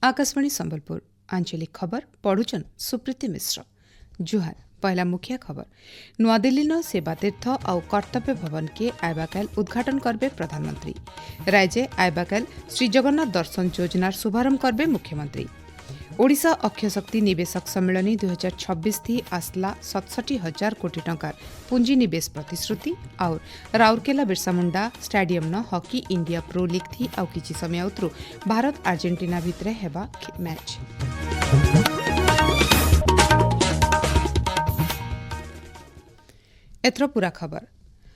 आकाशवाणी संबलपुर आंचलिक खबर पढ़ुचन सुप्रीति मिश्र। जुहार पहला मुख्य खबर नुआदिल्ली न सेवातीर्थ और कर्तव्य भवन के आयबाकाल उद्घाटन करबे प्रधानमंत्री। राज्य आयबाकाल श्री जगन्नाथ दर्शन योजनार शुभारंभ करबे मुख्यमंत्री। ओडिशा अक्षय शक्ति निवेशक सम्मेलनी 2026 थी आसला 67,000 कोटी टंकार पुंजी निवेश प्रतिश्रुति और राउरकेला बिरसा मुंडा स्टेडियम न हॉकी इंडिया प्रो लीग थी आउ किछि समय उतरु भारत अर्जेंटीना भितरे हेबा मैच। एथर पूरा खबर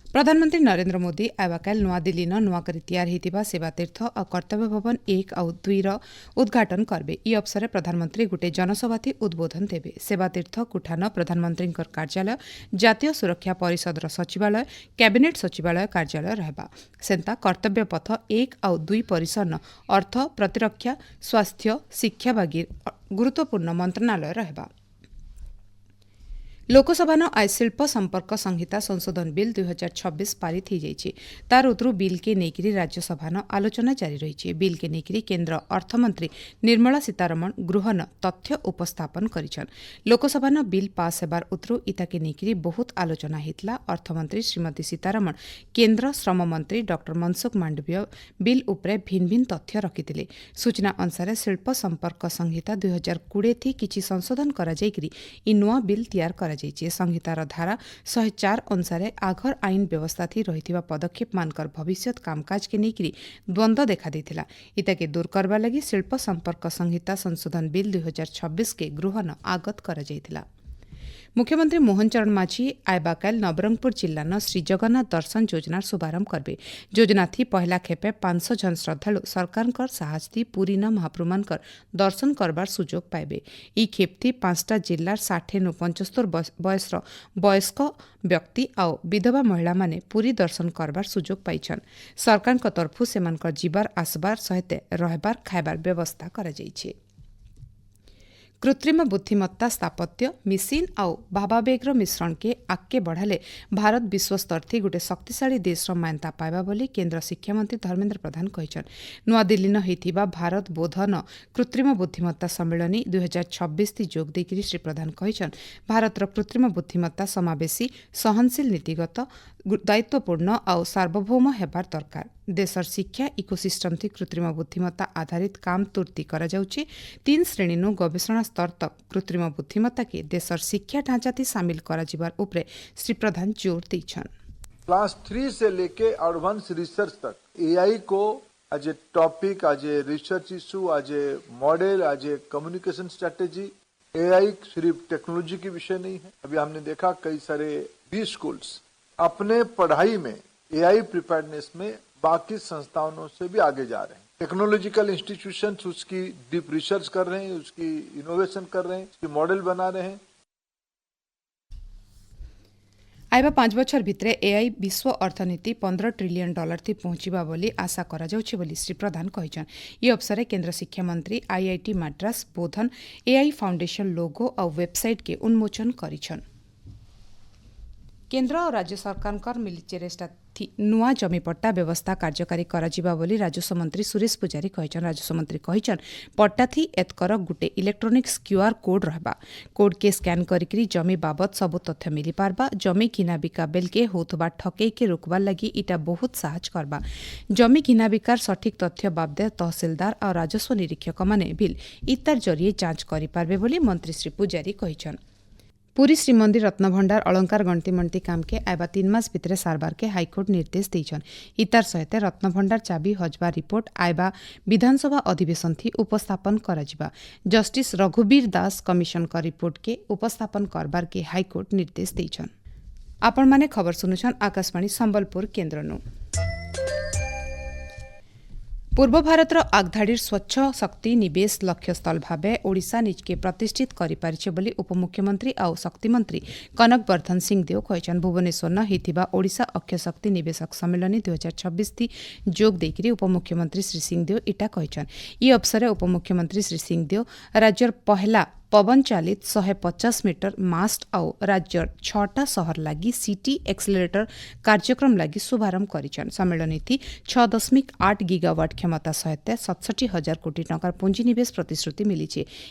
प्रधानमंत्री नरेंद्र मोदी आयबाकाल नुआदिल्ली नुआकरी तैयार होइतिबा सेवातीर्थ और कर्तव्य भवन 1 और 2 उद्घाटन करबे। ई अवसर प्रधानमंत्री गोटे जनसभाथि उद्बोधन देबे। सेवातीर्थ कुठान प्रधानमंत्री कार्यालय, जातीय सुरक्षा परिषदर सचिवालय, कैबिनेट सचिवालय कार्यालय रहबा। सेंता कर्तव्य पथ 1 और 2 परिसर अर्थ, प्रतिरक्षा, स्वास्थ्य, शिक्षा बागी गुरुत्वपूर्ण मंत्रणालय रहबा। लोकसभा आज शिल्प संपर्क संहिता संशोधन बिल 2026 पारित हो जाइए। तार उतरु बिल के नेकरी राज्यसभा आलोचना जारी रही। बिल के नेकरी केन्द्र अर्थमंत्री निर्मला सीतारमण गृहन तथ्य उपस्थापन करिछन। लोकसभा बिल पास हेबार उतरु इता के नेकरी बहुत आलोचना हितला। अर्थमंत्री श्रीमती सीतारमण केन्द्र श्रम मंत्री डॉक्टर मनसुख मांडवीय बिल उपरे भिन्न भिन्न तथ्य रखिथिले। सूचना अनुसार शिल्प संपर्क संहिता 2020 थी किछि संशोधन करा जायकरी इ नुआ बिल तैयार करा संहितार धारा 104 अनुसार आघर आईन व्यवस्था थी रही पदक्षेप मानकर भविष्यत कामकाज के नेकरी द्वंद्व देखा देथिला। इता के दूर करबा लगी शिल्प संपर्क संहिता संशोधन बिल 2026 के गृहन आगत करा जायथिला। मुख्यमंत्री मोहन चरण माझी आयबाकाल नवरंगपुर जिल्ला श्री जगन्नाथ दर्शन योजनार शुभारंभ करबे। योजना थी पहला खेपे 500 जन श्रद्धालु सरकारकर साहस थी पुरी न महाप्रभुमानकर दर्शन करबार सुजोग पाइबे। ई खेप थी 5टा जिल्लार 60 नु 75 बयसर वयस्क व्यक्ति और विधवा महिला माने पुरी दर्शन करबार सुजोग पाइछन। सरकारक तरफु सेमानकर जीवार आसबार सहित रहबार खाइबार व्यवस्था करा जाइछे। कृत्रिम बुद्धिमत्ता स्थापत्य मिसिन और भावावेगर मिश्रण के आगे बढ़ाले भारत विश्व स्तर थी गोटे शक्तिशाली देश मान्यता पाइबा बोली केन्द्र शिक्षा मंत्री धर्मेन्द्र प्रधान कहिछन। नुआदिल्ली होइतिबा भारत बोधन कृत्रिम बुद्धिमत्ता सम्मेलनी 2026 थी जोग देकिरी श्री प्रधान कहिछन भारतर कृत्रिम बुद्धिमत्ता समावेशी सहनशील नीतिगत दायित्वपूर्ण और सार्वभौम हेबार दरकार। देशर शिक्षा इकोसिस्टम थी कृत्रिम बुद्धिमत्ता आधारित काम तुर्ती करा जाउछि। 3 श्रेणी नु गवेषणा स्तर तक कृत्रिम बुद्धिमत्ता के देशर शिक्षा ढांचा थी शामिल करा जिबार उपरे श्री प्रधान जोर दैछन। क्लास 3 से लेके एडवांस रिसर्च तक एआई को as a topic, as a research issue, as a model, as a communication strategy. AI सिर्फ टेक्नोलॉजी की विषय नहीं है। अभी हमने देखा कई सारे बी स्कूल्स अपने पढ़ाई में एआई प्रिपेयर्डनेस में बाकी संस्थानों से भी आगे जा रहे हैं। टेक्नोलॉजिकल इंस्टीट्यूशंस उसकी डीप रिसर्च कर रहे हैं, उसकी इनोवेशन कर रहे हैं, उसकी मॉडल बना रहे हैं। आइबा 5 बछर भितरे एआई विश्व अर्थनीति $15 ट्रिलियन थी पहुंचीबा बोली आशा करा जाउछि बोली श्री प्रधान कहिछन। ई अवसर केन्द्र शिक्षा मंत्री आईआईटी मद्रास बोधन एआई फाउंडेशन लोगो और वेबसाइट के उन्मोचन करिछन। केन्द्र और राज्य सरकार मिली चेष्टा नुआ जमीपट्टा व्यवस्था कार्यकारी कराजिबा बोली राजस्व मंत्री सुरेश पुजारी कहिछन। राजस्व मंत्री कहिछन पट्टा थी एतकर गुटे इलेक्ट्रोनिक्स क्यूआर कोड रहबा। कोड के स्कैन करिकरी जमी बाबत सब तथ्य मिली पारबा। जमी किना बिका बेल के होतबा ठकेई के रोकबार लगी इटा बहुत साहज करबा। जमी किना बिकार सठिक तथ्य बाबदे तहसीलदार और राजस्व निरीक्षक माने बिल इतार जरिए जांच करि पारबे बोली मंत्री श्री पुजारी कहिछन। पुरी श्रीमंदिर रत्नभंडार अलंकार गणती मणती काम के आइबा 3 मास भितरे सारबार के हाईकोर्ट निर्देश देइछन। इतार सहित रत्नभंडार चाबी हजबा रिपोर्ट आइबा विधानसभा अधिवेशन थी उपस्थापन कराजिबा। जस्टिस रघुवीर दास कमिशन का रिपोर्ट के उपस्थापन करबार के हाईकोर्ट निर्देश देइछन। आपण माने खबर सुनुछन आकाशवाणी संबलपुर केन्द्रनु। पूर्व भारतर आगधाड़ीर स्वच्छ शक्ति निवेश लक्ष्य स्थल भावे ओडिशा निजके प्रतिष्ठित करिपारिछे बोली उपमुख्यमंत्री और शक्ति मंत्री कनक वर्धन सिंहदेव कहिछन। भुवनेश्वर न हिथिबा ओडिशा अक्षय शक्ति निवेशक सम्मेलनी 2026 थी जोग देकिरी उपमुख्यमंत्री श्री सिंहदेव इटा कहिछन। ई अवसर उपमुख्यमंत्री श्री सिंहदेव राज्यर पहला पवन चालित 150 मीटर मास्ट आउ राज्यर 6टा सहर लागि सिटी एक्सेलरेटर कार्यक्रम लागि शुभारंभ गरिछन्। सम्मेलन नीति 6.8 गीगावाट क्षमता सहित 67,000 कोटी टंकार पुंजीनिवेश प्रतिश्रुति मिली।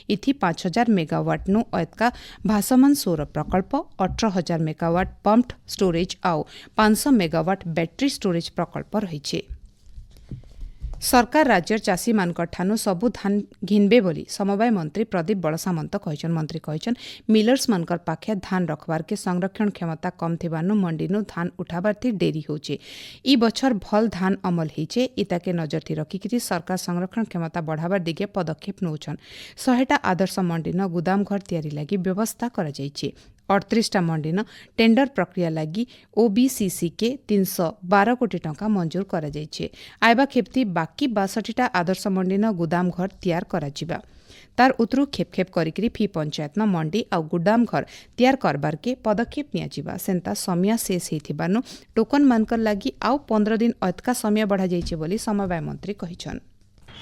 इथि 5,000 मेगावाट नु अयतका भासमान सौर प्रकल्प, 18,000 मेगावाट पम्प्ड स्टोरेज आउ 500 मेगावाट बैटरी स्टोरेज प्रकल्प रहिछे। सरकार राज्य चाषी ठानु सबु धान घिनबे बोली समवाय मंत्री प्रदीप बड़सामंत कहिछन्। मंत्री कहिछन् मिलर्स मानकर पाखे धान रखबार के संरक्षण क्षमता कम थिबानु मंडीनु धान उठाबार थी डेरी होचे। ई बछर भल धान अमल हिचे इताके नजर थी रखिकिरी सरकार संरक्षण क्षमता बढ़ाबार दिगे पदक्षेप नौछन्। 100टा आदर्श मंडीन गुदाम घर तयारी लागि व्यवस्था करा जाइछे। 38टा मंडीन टेंडर प्रक्रिया लागि ओबीसीसी के 312 कोटी टंका मंजूर करा जाइछे। आइबा खेप्ती बाकी 62टा आदर्श मंडीन गुदाम घर तैयार करा जिबा। तार उतरु खेप करिकरी फी पंचायत न मंडी आ गुदाम घर तैयार करबार के पदक्षेप निया जिबा। सेंता समय शेष हेथिबानु टोकन मानकर लागि आउ 15 दिन अतका समय बढ़ा जाइछे बोली समवाय मंत्री कहिछन्।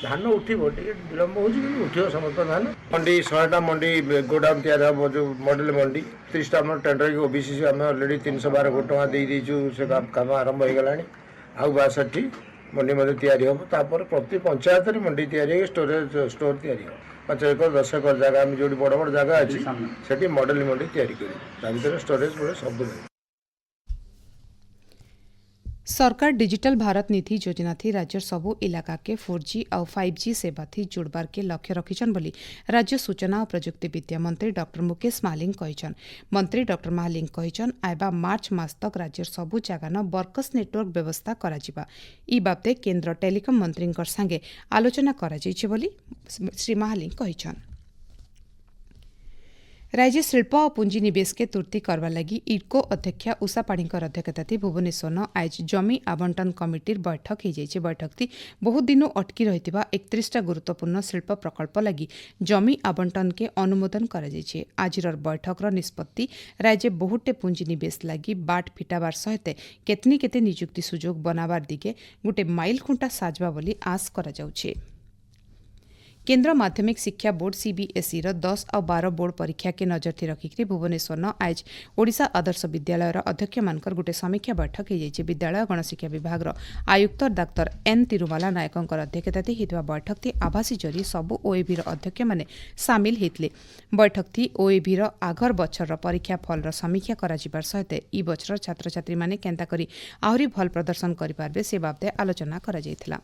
धान उठिबो टिके विलम्ब होछि कि उठियो समस्त धान मंडी 100टा मंडी गोडाउन तैयार हो जो मॉडल मंडी 30टा हम टेंडर के ओबीसी हम ऑलरेडी 312 कोटी टका दे दीचु से काम आरंभ हो गलानी आ 62 मंडी मध्ये तैयारी हो तापर प्रति पंचायत रे मंडी तैयारी स्टोरेज स्टोर तैयारी हो 5 एकर 10 एकर जगह हम जोडी बड़ बड़ जगह अछि सेठी मॉडल मंडी तैयारी करी ता भीतर स्टोरेज बड़े सब रही। सरकार डिजिटल भारत नीति योजना थी राज्य सबु इलाका के 4G और 5G सेवा थी जुड़बार के लक्ष्य रखिछन बोली राज्य सूचना और प्रजुक्ति विद्या मंत्री डॉक्टर मुकेश महालिंग कहिछन। मंत्री डॉक्टर महालिंग कहिछन आइबा मार्च मास तक राज्य सबु जगह न वर्कस नेटवर्क व्यवस्था करा जिबा। ई बाबते केंद्र टेलीकॉम मंत्रींकर संगे आलोचना करा जाइछे बोली श्री महालिंग कहिछन। राज्य शिल्प और पुंजीनिवेश के तुर्ती करवा लगी इडको अध्यक्षा उषा पाणीकर अध्यक्षता भुवनेश्वर न आज जमी आवंटन कमिटी बैठक हो जाइए। बैठक थी बहुत दिनों अटकी रही 31टा गुरुत्वपूर्ण शिल्प प्रकल्प लगी जमी आवंटन के अनुमोदन करा जाइए। आजिर बैठक निष्पत्ति राज्य बहुटे पुंजीनिवेश लगी बाट फिटाबार सहित केतनी केते निजुक्ति सुजोग बनाबार दिगे गोटे माइल खुंटा साजवा बोली आश करा जाउछे। केन्द्र माध्यमिक शिक्षा बोर्ड सीबीएसई 10 और 12 बोर्ड परीक्षा के नजर थी रखिक भुवनेश्वर न आज ओडिशा आदर्श विद्यालय अध्यक्ष मानकर गोटे समीक्षा बैठक हो विद्यालय गणशिक्षा विभाग आयुक्त डाक्तर एन तिरुमाला नायकर अध्यक्षता होता बैठक थी आभासी जरिए सबु ओएबी अध्यक्ष माने सामिल होते। बैठक थी ओएबी आगर बछर परीक्षा फल समीक्षा करा जिबार सहित ई बछर छात्र छात्री माने केंता करी आहुरी भल प्रदर्शन करिपारबे से बाबदे आलोचना करा जायथिला।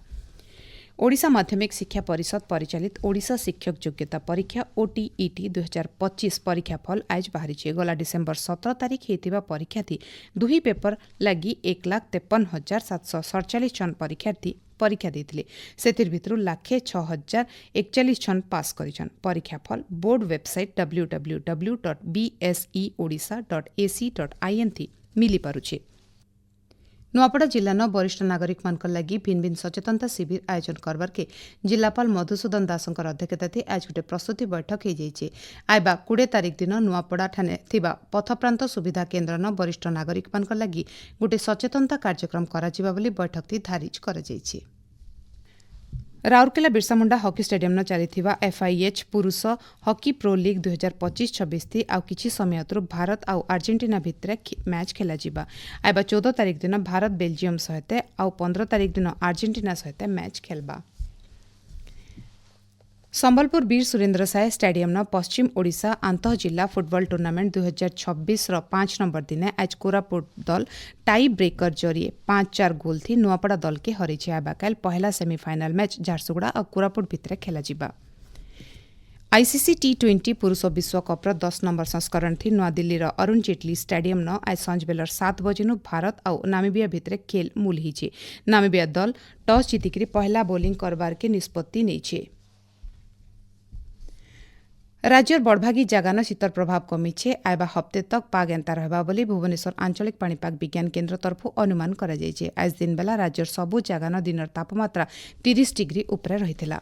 ओडिशा माध्यमिक शिक्षा परिषद परिचालित ओडिशा शिक्षक योग्यता परीक्षा ओटीईटी 2025 परीक्षा फल आज बाहरी गला डिसेम्बर 17 तारिख होता परीक्षा थी दुही पेपर लगी 1,53,747 जन परीक्षार्थी परीक्षा देते से भितर 1,06,041 जन पास करिछन। परीक्षा फल बोर्ड वेबसाइट www.bseodisha.ac.in थी मिली पारुछे। नुआपड़ा जिल्ला न वरिष्ठ नागरिक मानकर लागि भिन्न भिन्न सचेतनता शिविर आयोजन करबार के जिलापाल मधुसूदन दासंकर अध्यक्षता थी आज गोटे प्रस्तुति बैठक हो जाइए। आइबा 20 तारिख दिन नुआपड़ा ठाने थिबा पथप्रांत सुविधा केन्द्र न वरिष्ठ नागरिक मानकर लागि गोटे सचेतनता कार्यक्रम करा जिबा बोली बैठक थी धारिज करा जाइए। राउरकेला बिरसा मुंडा हॉकी स्टेडियम न चलीथिबा एफआईएच पुरुष हॉकी प्रो लीग 2025-26 थी आउ किछि समय अतरु भारत आउ अर्जेंटीना भितरे मैच खेला जिबा। आइबा 14 तारिख दिन भारत बेल्जियम सहित आउ 15 तारिख दिन अर्जेंटीना सहित मैच खेलबा। संबलपुर वीर सुरेन्द्र साय स्टेडियम न पश्चिम ओडिशा आंतः जिला फुटबल टूर्नामेंट 2026 5 नंबर दिन आज कोरापुट दल टाई ब्रेकर जरिए 5-4 गोल थी नुआपड़ा दल के हरैछे। आबाकाल पहला सेमीफाइनल मैच झारसुगुड़ा और कोरापुट भितरे खेला जिबा। आईसीसी टी20 पुरुष विश्वकप्र 10 नंबर संस्करण थी नवा दिल्ली अरुण जेटली स्टेडियम न आज सांझ बेलर 7 बजेनु भारत और नामिबिया भितरे खेल मूल हिचे। नामिबिया दल टॉस जीतिकरी पहला बोलिंग करबार के निष्पत्ति नेछे। राज्यर बड़भागी जगान शीतर प्रभाव कमीछे। आइबा हप्ते तक पाग एंता रहबा बोली भुवनेश्वर आंचलिक पाणीपाग विज्ञान केन्द्र तरफु अनुमान करा जायछे। आज दिन बेला राज्यर सबु जगान दिनर तापमात्रा 30 डिग्री उपरे रहिथिला।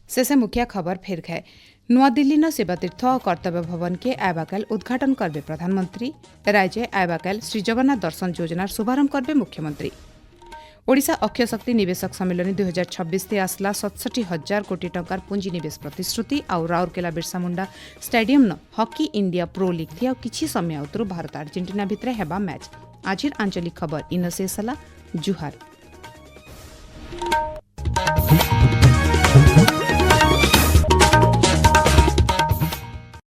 शेषे मुखिया खबर फेर खाए नुआदिल्ली न सेवातीर्थ और कर्तव्य भवन के आइबाकाल उद्घाटन करबे प्रधानमंत्री। राज्य आइबाकाल श्री जगन्नाथ दर्शन योजनार शुभारंभ करबे मुख्यमंत्री। ओडिशा अक्षय शक्ति निवेशक सम्मेलन 2026 आसला 67,000 कोटी टंकार पुंजी निवेश प्रतिश्रुति आउ राउरकेला बिरसा मुंडा स्टेडियम न हॉकी इंडिया प्रो लीग थी किछि समय उतरु भारत अर्जेंटीना भितर हेबा मैच। आजिर आंचलिक खबर इन शेष होला। जुहार।